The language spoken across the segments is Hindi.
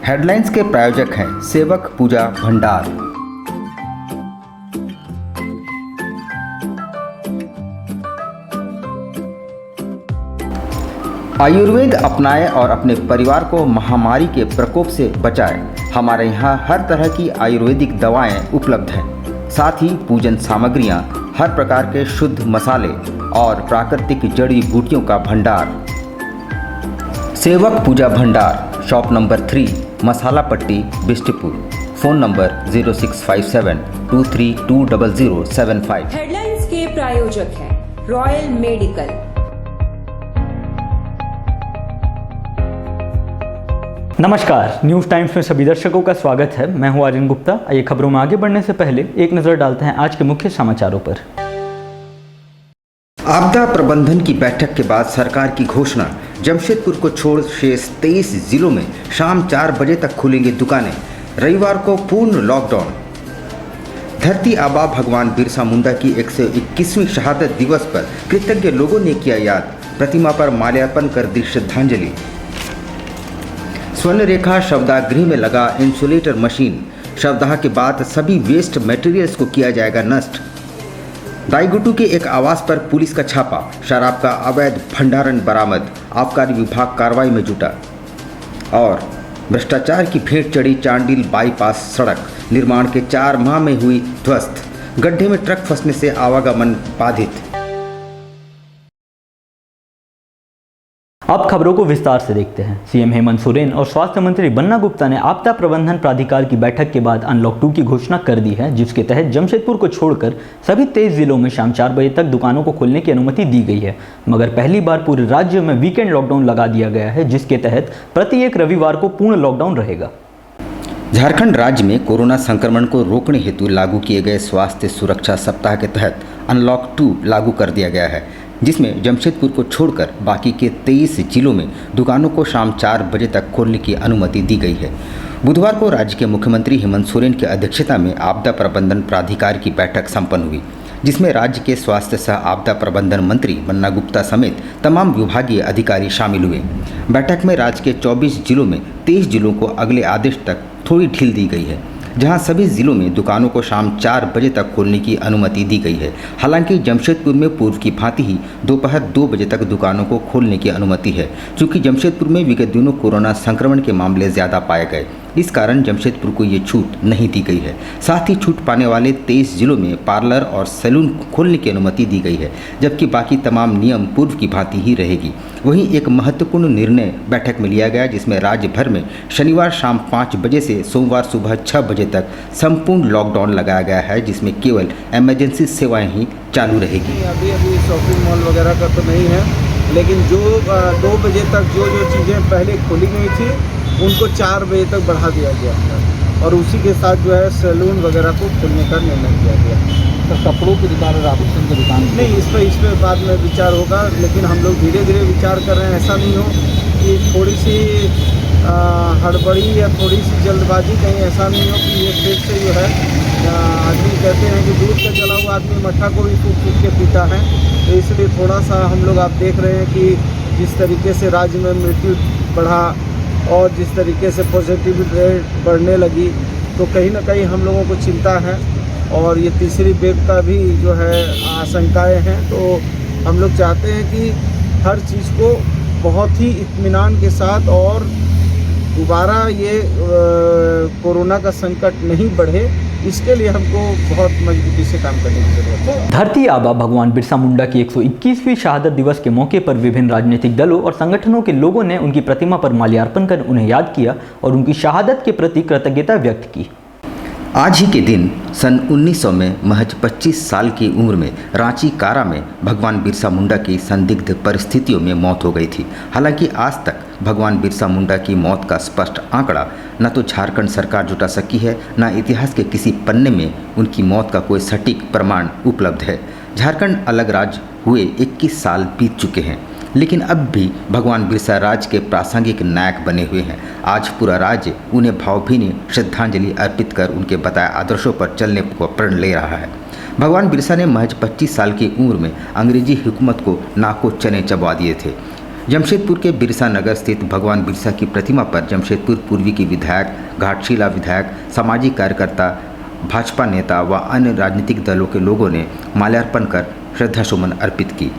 हेडलाइंस के प्रायोजक हैं सेवक पूजा भंडार। आयुर्वेद अपनाएं और अपने परिवार को महामारी के प्रकोप से बचाएं। हमारे यहाँ हर तरह की आयुर्वेदिक दवाएं उपलब्ध हैं, साथ ही पूजन सामग्रियाँ, हर प्रकार के शुद्ध मसाले और प्राकृतिक जड़ी बूटियों का भंडार। सेवक पूजा भंडार, शॉप नंबर 3, मसाला पट्टी, बिष्टपुर। Phone number 065723200075। हेडलाइंस के प्रायोजक हैं रॉयल मेडिकल। नमस्कार, न्यूज़ टाइम्स में सभी दर्शकों का स्वागत है। मैं हूं आर्यन गुप्ता। आइए खबरों में आगे बढ़ने से पहले एक नज़र डालते हैं आज के मुख्य समाचारों पर। आपदा प्रबंधन की बैठक के बाद सरकार की घोषणा, जमशेदपुर को छोड़ शेष 23 जिलों में शाम 4 बजे तक खुलेंगी दुकानें। रविवार को पूर्ण लॉकडाउन। धरती आबा भगवान बिरसा मुंडा की 121वीं शहादत दिवस पर कृतज्ञ लोगों ने किया याद, प्रतिमा पर माल्यार्पण कर दी श्रद्धांजलि। स्वर्ण रेखा शवदाह में लगा इंसुलेटर मशीन, शवदाह के बाद सभी वेस्ट मटेरियल्स को किया जाएगा नष्ट। दाईगुटू के एक आवास पर पुलिस का छापा, शराब का अवैध भंडारण बरामद, आबकारी विभाग कार्रवाई में जुटा। और भ्रष्टाचार की भेंट चढ़ी चांडिल बाईपास सड़क, निर्माण के 4 माह में हुई ध्वस्त, गड्ढे में ट्रक फंसने से आवागमन बाधित। अब खबरों को विस्तार से देखते हैं। सीएम हेमंत सोरेन और स्वास्थ्य मंत्री बन्ना गुप्ता ने आपदा प्रबंधन प्राधिकार की बैठक के बाद अनलॉक 2 की घोषणा कर दी है, जिसके तहत जमशेदपुर को छोड़कर सभी 23 जिलों में शाम 4 बजे तक दुकानों को खोलने की अनुमति दी गई है। मगर पहली बार पूरे राज्य में वीकेंड लॉकडाउन लगा दिया गया है, जिसके तहत प्रति एक रविवार को पूर्ण लॉकडाउन रहेगा। झारखंड राज्य में कोरोना संक्रमण को रोकने हेतु लागू किए गए स्वास्थ्य सुरक्षा सप्ताह के तहत अनलॉक 2 लागू कर दिया गया है, जिसमें जमशेदपुर को छोड़कर बाकी के 23 जिलों में दुकानों को शाम 4 बजे तक खोलने की अनुमति दी गई है। बुधवार को राज्य के मुख्यमंत्री हेमंत सोरेन की अध्यक्षता में आपदा प्रबंधन प्राधिकार की बैठक संपन्न हुई, जिसमें राज्य के स्वास्थ्य सह आपदा प्रबंधन मंत्री बन्ना गुप्ता समेत तमाम विभागीय अधिकारी शामिल हुए। बैठक में राज्य के 24 जिलों में 23 जिलों को अगले आदेश तक थोड़ी ढील दी गई है, जहां सभी जिलों में दुकानों को शाम 4 बजे तक खोलने की अनुमति दी गई है। हालांकि जमशेदपुर में पूर्व की भांति ही दोपहर 2 बजे तक दुकानों को खोलने की अनुमति है, चूँकि जमशेदपुर में विगत दिनों कोरोना संक्रमण के मामले ज़्यादा पाए गए, इस कारण जमशेदपुर को ये छूट नहीं दी गई है। साथ ही छूट पाने वाले 23 जिलों में पार्लर और सैलून खोलने की अनुमति दी गई है, जबकि बाकी तमाम नियम पूर्व की भांति ही रहेगी। वहीं एक महत्वपूर्ण निर्णय बैठक में लिया गया, जिसमें राज्य भर में शनिवार शाम 5 बजे से सोमवार सुबह 6 बजे तक संपूर्ण लॉकडाउन लगाया गया है, जिसमें केवल इमरजेंसी सेवाएं ही चालू रहेगी। अभी शॉपिंग मॉल वगैरह का तो नहीं है, लेकिन जो 2 बजे तक जो चीज़ें पहले खोली गई थी उनको 4 बजे तक बढ़ा दिया गया है, और उसी के साथ जो है सैलून वगैरह को खोलने का निर्णय किया गया। तो कपड़ों की दुकान और आभूषण की दुकान नहीं, इस पर बाद में विचार होगा, लेकिन हम लोग धीरे धीरे विचार कर रहे हैं। ऐसा नहीं हो कि थोड़ी सी हड़बड़ी या थोड़ी सी जल्दबाजी, कहीं ऐसा नहीं हो कि ये फिर से जो है आदमी कहते हैं कि दूध का जला हुआ आदमी मट्ठा को भी फूक फूक के पीता है। तो इसलिए थोड़ा सा हम लोग आप देख रहे हैं कि जिस तरीके से राज्य में मृत्यु बढ़ा और जिस तरीके से पॉजिटिविटी रेट बढ़ने लगी, तो कहीं ना कहीं हम लोगों को चिंता है, और ये तीसरी वेव का भी जो है आशंकाएं हैं। तो हम लोग चाहते हैं कि हर चीज़ को बहुत ही इत्मीनान के साथ और दोबारा ये कोरोना का संकट नहीं बढ़े, इसके लिए हमको बहुत मजबूती से काम करने की जरूरत है। धरती आबा भगवान बिरसा मुंडा की 121वीं शहादत दिवस के मौके पर विभिन्न राजनीतिक दलों और संगठनों के लोगों ने उनकी प्रतिमा पर माल्यार्पण कर उन्हें याद किया और उनकी शहादत के प्रति कृतज्ञता व्यक्त की। आज ही के दिन सन 1900 में महज 25 साल की उम्र में रांची कारा में भगवान बिरसा मुंडा की संदिग्ध परिस्थितियों में मौत हो गई थी। हालांकि आज तक भगवान बिरसा मुंडा की मौत का स्पष्ट आंकड़ा न तो झारखंड सरकार जुटा सकी है, न इतिहास के किसी पन्ने में उनकी मौत का कोई सटीक प्रमाण उपलब्ध है। झारखंड अलग राज्य हुए 21 साल बीत चुके हैं, लेकिन अब भी भगवान बिरसा राज्य के प्रासंगिक नायक बने हुए हैं। आज पूरा राज्य उन्हें भावभीनी श्रद्धांजलि अर्पित कर उनके बताए आदर्शों पर चलने को प्रण ले रहा है। भगवान बिरसा ने महज 25 साल की उम्र में अंग्रेजी हुकूमत को नाको चने चबा दिए थे। जमशेदपुर के बिरसा नगर स्थित भगवान बिरसा की प्रतिमा पर जमशेदपुर पूर्वी के विधायक, घाटशिला विधायक, सामाजिक कार्यकर्ता, भाजपा नेता व अन्य राजनीतिक दलों के लोगों ने माल्यार्पण कर श्रद्धासुमन अर्पित की।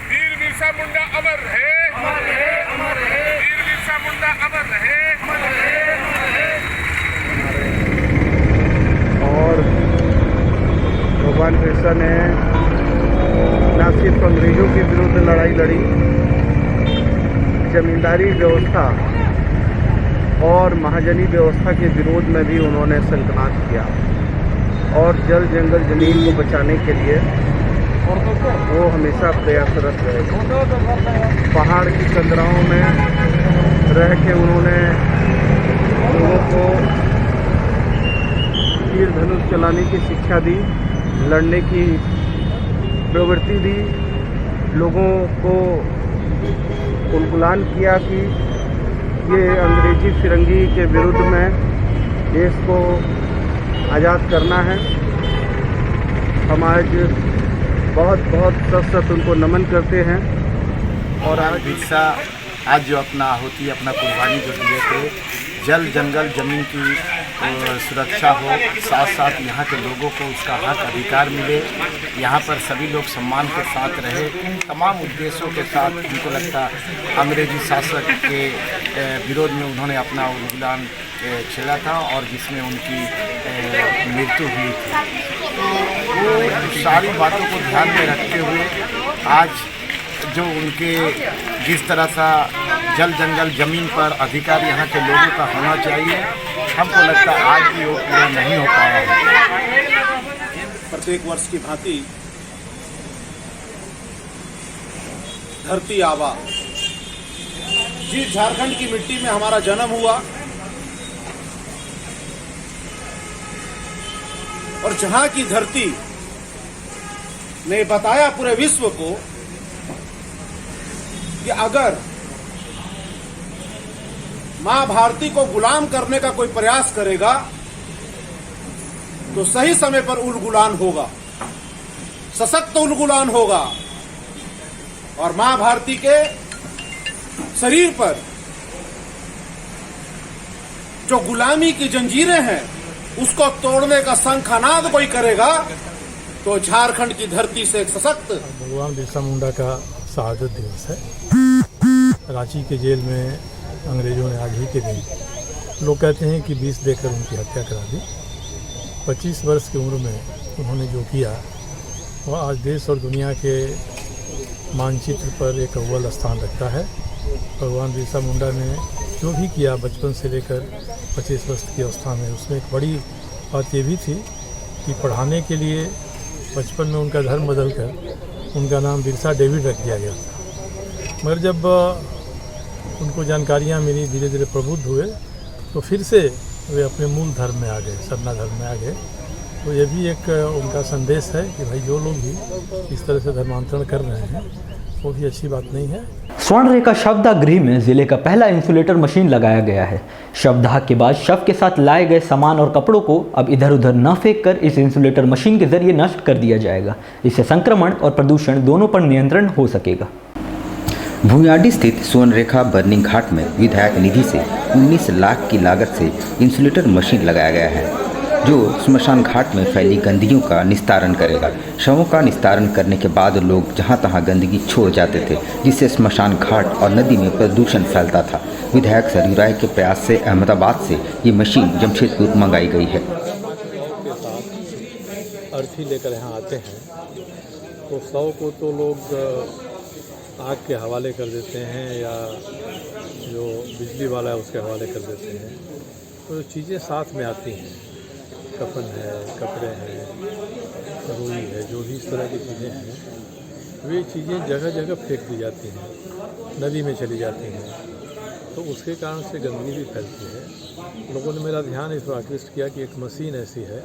वीर बिरसा मुंडा अमर रहे, अमर रहे, अमर रहे। वीर बिरसा मुंडा अमर रहे, अमर रहे, अमर रहे। और भगवान बिरसा ने न सिर्फ अंग्रेजों के विरुद्ध लड़ाई लड़ी, जमींदारी व्यवस्था और महाजनी व्यवस्था के विरोध में भी उन्होंने संकल्प किया और जल जंगल जमीन को बचाने के लिए वो हमेशा प्रयासरत रहे। पहाड़ की कंदराओं में रह के उन्होंने लोगों को तीर धनुष चलाने की शिक्षा दी, लड़ने की प्रवृत्ति दी, लोगों को उलगुलान किया कि ये अंग्रेजी फिरंगी के विरुद्ध में देश को आज़ाद करना है। हम आज बहुत बहुत सशक्त उनको नमन करते हैं। और आज बिरसा आज जो अपना आहुति, अपना कुर्बानी जो दिए थे, जल जंगल ज़मीन की सुरक्षा हो, साथ साथ यहाँ के लोगों को उसका हक अधिकार मिले, यहाँ पर सभी लोग सम्मान के साथ रहे। इन तमाम उद्देश्यों के साथ उनको लगता अंग्रेजी शासक के विरोध में उन्होंने अपना उलगुलान छेड़ा था और जिसमें उनकी मृत्यु हुई थी। वो सारी बातों को ध्यान में रखते हुए आज जो उनके जिस तरह सा जल जंगल ज़मीन पर अधिकार यहाँ के लोगों का होना चाहिए, हमको लगता है आज भी वो पूरा नहीं हो पाया है। प्रत्येक वर्ष की भांति धरती आबा, जिस झारखंड की मिट्टी में हमारा जन्म हुआ और जहां की धरती ने बताया पूरे विश्व को कि अगर मां भारती को गुलाम करने का कोई प्रयास करेगा तो सही समय पर उलगुलान होगा, सशक्त उलगुलान होगा और मां भारती के शरीर पर जो गुलामी की जंजीरें हैं उसको तोड़ने का शंखनाद कोई करेगा तो झारखंड की धरती से एक सशक्त। भगवान बिरसा मुंडा का शहादत दिवस है। रांची के जेल में अंग्रेजों ने आज ही के दिन, लोग कहते हैं कि 20 देकर उनकी हत्या करा दी। 25 वर्ष की उम्र में उन्होंने जो किया वह आज देश और दुनिया के मानचित्र पर एक अव्वल स्थान रखता है। भगवान बिरसा मुंडा ने जो भी किया बचपन से लेकर 25 वर्ष की अवस्था में, उसमें एक बड़ी बात ये भी थी कि पढ़ाने के लिए बचपन में उनका धर्म बदल कर उनका नाम बिरसा डेविड रख दिया गया। मगर जब उनको जानकारियाँ मिली, धीरे धीरे प्रबुद्ध हुए तो फिर से वे अपने मूल धर्म में आ गए, सरना धर्म में आ गए। तो ये भी एक उनका संदेश है कि भाई जो लोग भी इस तरह से धर्मांतरण कर रहे हैं वो भी अच्छी बात नहीं है। स्वर्णरेखा शवदाह गृह में जिले का पहला इंसुलेटर मशीन लगाया गया है। शवदाह के बाद शव के साथ लाए गए सामान और कपड़ों को अब इधर उधर न फेंक कर इस इंसुलेटर मशीन के जरिए नष्ट कर दिया जाएगा। इससे संक्रमण और प्रदूषण दोनों पर नियंत्रण हो सकेगा। भूयाडी स्थित स्वर्णरेखा बर्निंग घाट में विधायक निधि से 19 लाख की लागत से इंसुलेटर मशीन लगाया गया है जो स्मशान घाट में फैली गंदगियों का निस्तारण करेगा। शवों का निस्तारण करने के बाद लोग जहां तहां गंदगी छोड़ जाते थे, जिससे स्मशान घाट और नदी में प्रदूषण फैलता था। विधायक सरयू राय के प्रयास से अहमदाबाद से ये मशीन जमशेदपुर मंगाई गई है। अर्थी लेकर यहाँ आते हैं तो शव को तो लोग आग के हवाले कर देते हैं या जो बिजली वाला है उसके हवाले कर देते हैं। तो चीज़ें साथ में आती हैं, कफन है, कपड़े हैं, रुई है, जो भी इस तरह की चीज़ें हैं वे चीज़ें जगह जगह फेंक दी जाती हैं, नदी में चली जाती हैं। तो उसके कारण से गंदगी भी फैलती है। लोगों ने मेरा ध्यान इस पर आकृष्ट किया कि एक मशीन ऐसी है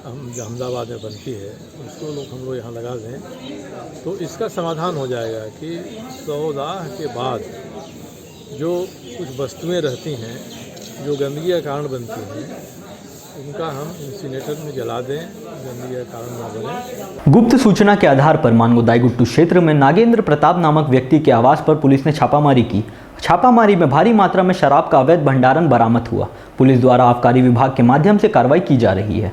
हम जो अहमदाबाद में बनती है उसको हम लोग यहाँ लगा दें तो इसका समाधान हो जाएगा कि सौदाह के बाद जो कुछ वस्तुएं रहती हैं जो गंदगी का कारण बनती हैं उनका हम इंसिनेटर में जला दें, गंदगी का कारण न बने। गुप्त सूचना के आधार पर मानगो दाईगुट्टू क्षेत्र में नागेंद्र प्रताप नामक व्यक्ति के आवास पर पुलिस ने छापामारी की। छापामारी में भारी मात्रा में शराब का अवैध भंडारण बरामद हुआ। पुलिस द्वारा आबकारी विभाग के माध्यम से कार्रवाई की जा रही है।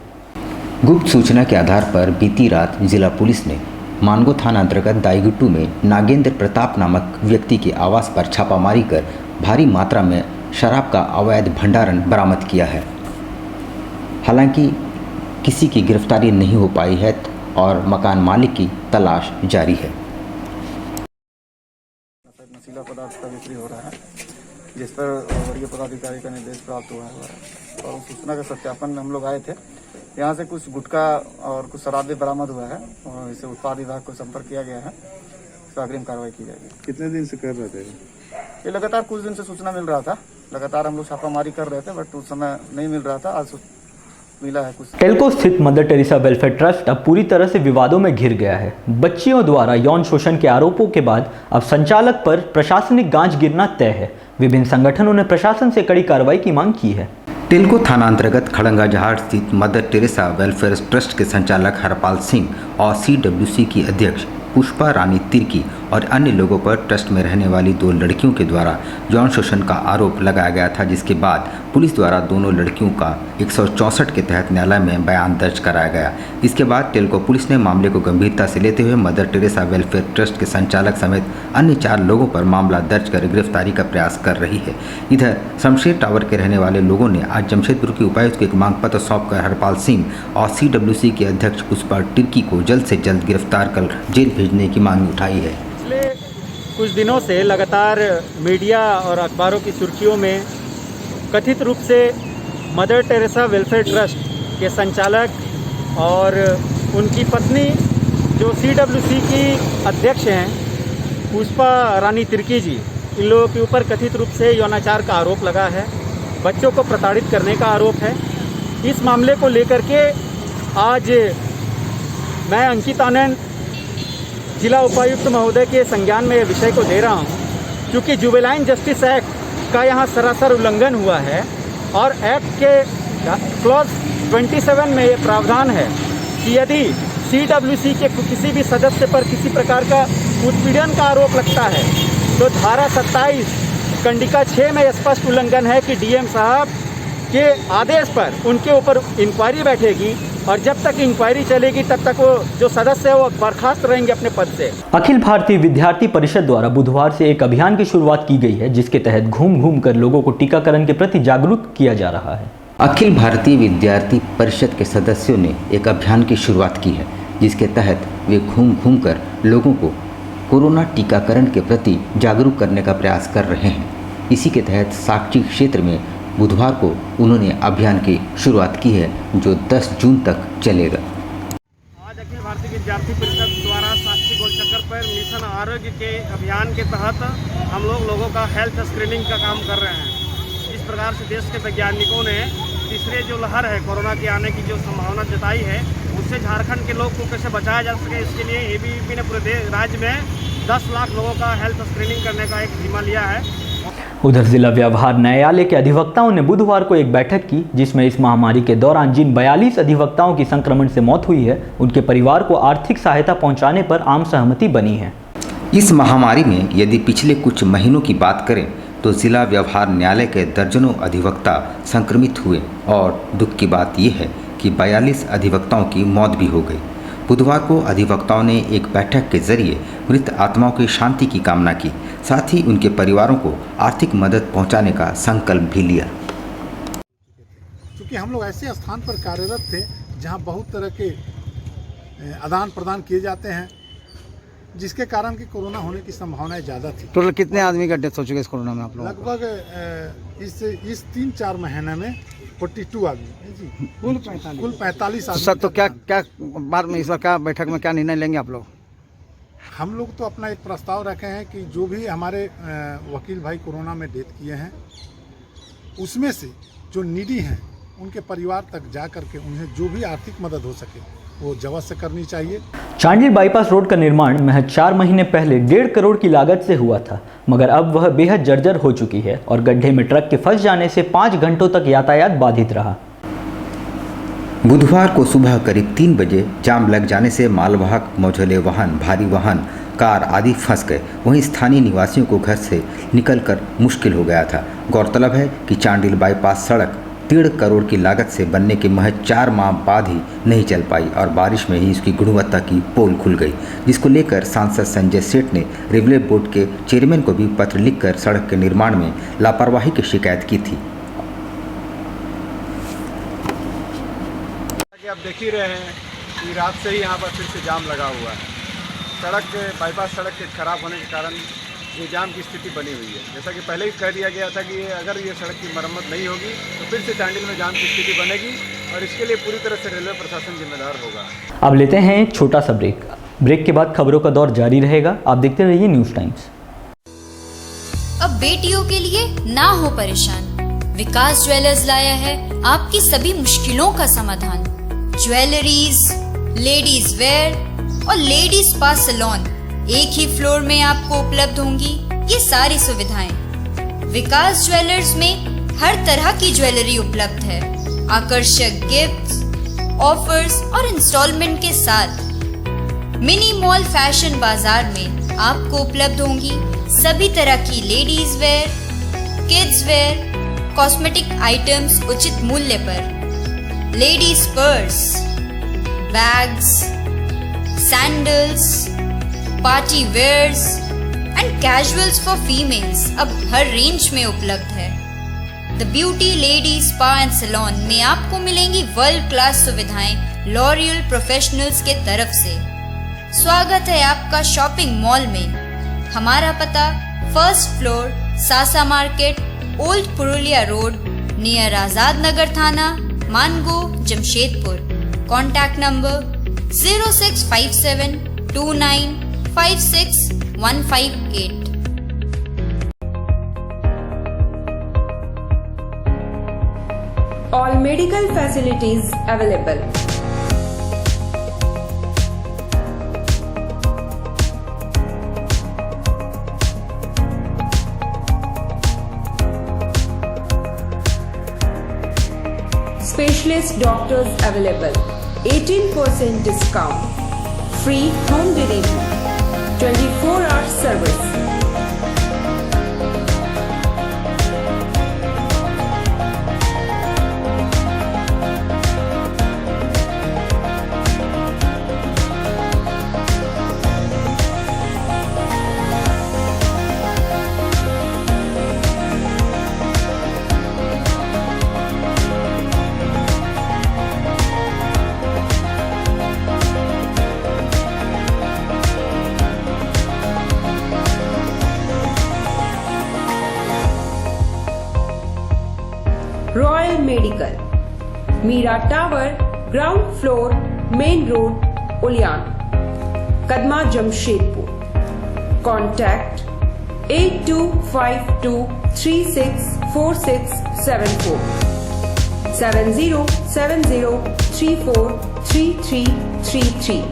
गुप्त सूचना के आधार पर बीती रात जिला पुलिस ने मानगो थाना अंतर्गत दाईगुट्टू में नागेंद्र प्रताप नामक व्यक्ति के आवास पर छापामारी कर भारी मात्रा में शराब का अवैध भंडारण बरामद किया है। हालांकि किसी की गिरफ्तारी नहीं हो पाई है और मकान मालिक की तलाश जारी है। नशीला पदार्थ का बिक्री हो रहा है, जिस पर वरीय पदाधिकारी का निर्देश प्राप्त हुआ है और सूचना का सत्यापन हम लोग आए थे। यहाँ से कुछ गुटखा और कुछ शराब भी बरामद हुआ है और इसे उत्पाद विभाग को संपर्क किया गया है। इस पर अग्रिम कार्रवाई की जाएगी। कितने दिन से कर रहे थे? ये लगातार कुछ दिन से सूचना मिल रहा था, लगातार हम लोग छापामारी कर रहे थे, बट उस समय नहीं मिल रहा था। आज मिला है कुछ। टेल्को स्थित मदर टेरेसा वेलफेयर ट्रस्ट अब पूरी तरह से विवादों में घिर गया है। बच्चियों द्वारा यौन शोषण के आरोपों के बाद अब संचालक पर प्रशासनिक गांज गिरना तय है। विभिन्न संगठनों ने प्रशासन से कड़ी कार्रवाई की मांग की है। टेल्को थाना अंतर्गत खड़ंगा जहाड़ स्थित मदर टेरेसा वेलफेयर ट्रस्ट के संचालक हरपाल सिंह और CWC की अध्यक्ष पुष्पा रानी तिर्की और अन्य लोगों पर ट्रस्ट में रहने वाली 2 लड़कियों के द्वारा यौन शोषण का आरोप लगाया गया था, जिसके बाद पुलिस द्वारा दोनों लड़कियों का 164 के तहत न्यायालय में बयान दर्ज कराया गया। इसके बाद टेल्को पुलिस ने मामले को गंभीरता से लेते हुए मदर टेरेसा वेलफेयर ट्रस्ट के संचालक समेत अन्य 4 लोगों पर मामला दर्ज कर गिरफ्तारी का प्रयास कर रही है। इधर शमशेर टावर के रहने वाले लोगों ने आज जमशेदपुर के उपायुक्त को एक मांग पत्र सौंपकर हरपाल सिंह और CWC के अध्यक्ष पुष्पा तिर्की को जल्द से जल्द गिरफ्तार कर जेल भेजने की मांग उठाई है। पिछले कुछ दिनों से लगातार मीडिया और अखबारों की सुर्खियों में कथित रूप से मदर टेरेसा वेलफेयर ट्रस्ट के संचालक और उनकी पत्नी जो CWC की अध्यक्ष हैं पुष्पा रानी तिर्की जी, इन लोगों के ऊपर कथित रूप से यौनाचार का आरोप लगा है, बच्चों को प्रताड़ित करने का आरोप है। इस मामले को लेकर के आज मैं अंकित आनंद जिला उपायुक्त महोदय के संज्ञान में विषय को दे रहा हूं, क्योंकि जुवेनाइल जस्टिस एक्ट का यहां सरासर उल्लंघन हुआ है और एक्ट के क्लॉज 27 में ये प्रावधान है कि यदि CWC के किसी भी सदस्य पर किसी प्रकार का उत्पीड़न का आरोप लगता है तो धारा 27 कंडिका 6 में स्पष्ट उल्लंघन है कि DM साहब के आदेश पर उनके ऊपर इंक्वायरी बैठेगी और जब तक इंक्वायरी चलेगी तब तक वो जो सदस्य है वो बर्खास्त रहेंगे अपने पद से। अखिल भारतीय विद्यार्थी परिषद द्वारा बुधवार से एक अभियान की शुरुआत की गई है, जिसके तहत घूम घूम कर लोगों को टीकाकरण के प्रति जागरूक किया जा रहा है। अखिल भारतीय विद्यार्थी परिषद के सदस्यों ने एक अभियान की शुरुआत की है, जिसके तहत वे घूम घूम कर लोगों को कोरोना टीकाकरण के प्रति जागरूक करने का प्रयास कर रहे हैं। इसी के तहत साक्षी क्षेत्र में बुधवार को उन्होंने अभियान की शुरुआत की है, जो 10 जून तक चलेगा। आज अखिल भारतीय विद्यार्थी परिषद द्वारा साक्षी गोल चक्कर पर मिशन आरोग्य के अभियान के तहत हम लोगों का हेल्थ स्क्रीनिंग का काम कर रहे हैं। इस प्रकार से देश के वैज्ञानिकों ने तीसरे जो लहर है कोरोना के आने की जो संभावना जताई है, उससे झारखंड के लोग को कैसे बचाया जा सके, इसके लिए ABVP ने पूरे राज्य में 10 लाख लोगों का हेल्थ स्क्रीनिंग करने का एक जिम्मा लिया है। उधर जिला व्यवहार न्यायालय के अधिवक्ताओं ने बुधवार को एक बैठक की, जिसमें इस महामारी के दौरान जिन 42 अधिवक्ताओं की संक्रमण से मौत हुई है, उनके परिवार को आर्थिक सहायता पहुंचाने पर आम सहमति बनी है। इस महामारी में यदि पिछले कुछ महीनों की बात करें तो जिला व्यवहार न्यायालय के दर्जनों अधिवक्ता संक्रमित हुए और दुख की बात यह है कि 42 अधिवक्ताओं की मौत भी हो गई। बुधवार को अधिवक्ताओं ने एक बैठक के जरिए मृत आत्माओं की शांति की कामना की, साथ ही उनके परिवारों को आर्थिक मदद पहुंचाने का संकल्प भी लिया। क्योंकि हम लोग ऐसे स्थान पर कार्यरत थे जहां बहुत तरह के आदान प्रदान किए जाते हैं, जिसके कारण कि कोरोना होने की संभावनाएं ज़्यादा थी। टोटल कितने आदमी का डेथ हो चुका है इस कोरोना में आप लोग? लगभग इस 3-4 महीने में 42 आदमी जी, कुल 45 आदमी। सर, तो क्या बार में इस बार क्या बैठक में क्या निर्णय लेंगे आप लोग? हम लोग तो अपना एक प्रस्ताव रखे हैं कि जो भी हमारे वकील भाई कोरोना में डेथ किए हैं, उसमें से जो नीडी हैं उनके परिवार तक जा करके उन्हें जो भी आर्थिक मदद हो सके वो जवस करनी चाहिए। चांडिल बाईपास रोड का निर्माण महज 4 महीने पहले 1.5 करोड़ की लागत से हुआ था, मगर अब वह बेहद जर्जर हो चुकी है और गड्ढे में ट्रक के फंस जाने से 5 घंटों तक यातायात बाधित रहा। बुधवार को सुबह करीब 3 बजे जाम लग जाने से मालवाहक मझोले वाहन, भारी वाहन, कार आदि फंस गए। वहीं स्थानीय निवासियों को घर से निकलकर मुश्किल हो गया था। गौरतलब है कि चांडिल बाईपास सड़क 1.5 करोड़ की लागत से बनने के महज 4 माह बाद ही नहीं चल पाई और बारिश में ही उसकी गुणवत्ता की पोल खुल गई, जिसको लेकर सांसद संजय सेठ ने रेलवे बोर्ड के चेयरमैन को भी पत्र लिखकर सड़क के निर्माण में लापरवाही की शिकायत की थी। आप देख ही रहे हैं कि रात से ही यहाँ पर फिर से जाम लगा हुआ है। बाईपास सड़क के खराब होने के कारण ये जाम की स्थिति बनी हुई है। जैसा कि पहले ही कह दिया गया था कि अगर ये सड़क की मरम्मत नहीं होगी तो फिर से चांडिल में जाम की स्थिति बनेगी और इसके लिए पूरी तरह से रेलवे प्रशासन जिम्मेदार होगा। अब लेते हैं एक छोटा सा ब्रेक। ब्रेक के बाद खबरों का दौर जारी रहेगा। आप देखते रहिए न्यूज़ टाइम्स। अब बेटियों के लिए ना हो परेशान, विकास ज्वेलर्स लाया है आपकी सभी मुश्किलों का समाधान। ज्वेलरीज, लेडीज वेयर और लेडीज स्पा सैलून एक ही फ्लोर में आपको उपलब्ध होंगी ये सारी सुविधाएं। विकास ज्वेलर्स में हर तरह की ज्वेलरी उपलब्ध है। आकर्षक गिफ्ट्स, ऑफर्स और इंस्टॉलमेंट के साथ मिनी मॉल फैशन बाजार में आपको उपलब्ध होंगी सभी तरह की ladies wear, kids wear, cosmetic items उचित मूल्य पर। Ladies purse, bags, sandals, party wears and casuals for females अब हर रेंज में उपलब्ध है। The beauty lady spa and salon में आपको मिलेंगी वर्ल्ड क्लास सुविधाएं लॉरियल प्रोफेशनल्स के तरफ से। स्वागत है आपका शॉपिंग मॉल में। हमारा पता 1st floor, Sasa market, old Purulia road, near Azad Nagar थाना, Mango, Jamshedpur. Contact number 0657 29 56158। All medical facilities available. Specialist doctors available. 18% discount. Free home delivery. 24-hour service. Royal medical, Meera tower, ground floor, main road, Uliyan, Kadma, Jamshedpur. Contact 8252364674 7070343333।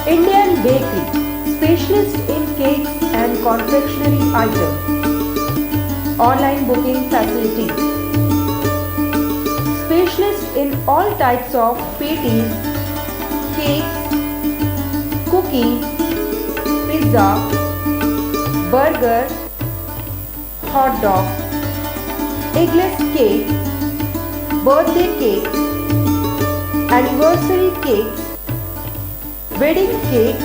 Indian Bakery, specialist in cakes and confectionery items. online booking facilities. Specialist in all types of patties, cakes, cookies, pizza, burger, hot dog, eggless cake, birthday cake, anniversary cakes, wedding cakes,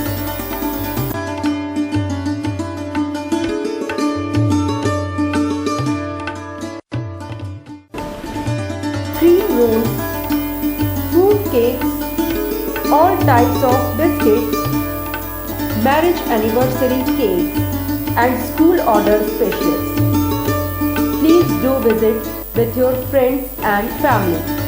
cream rolls, fruit cakes, all types of biscuits, marriage anniversary cakes, and school order specialists. Please do visit with your friends and family.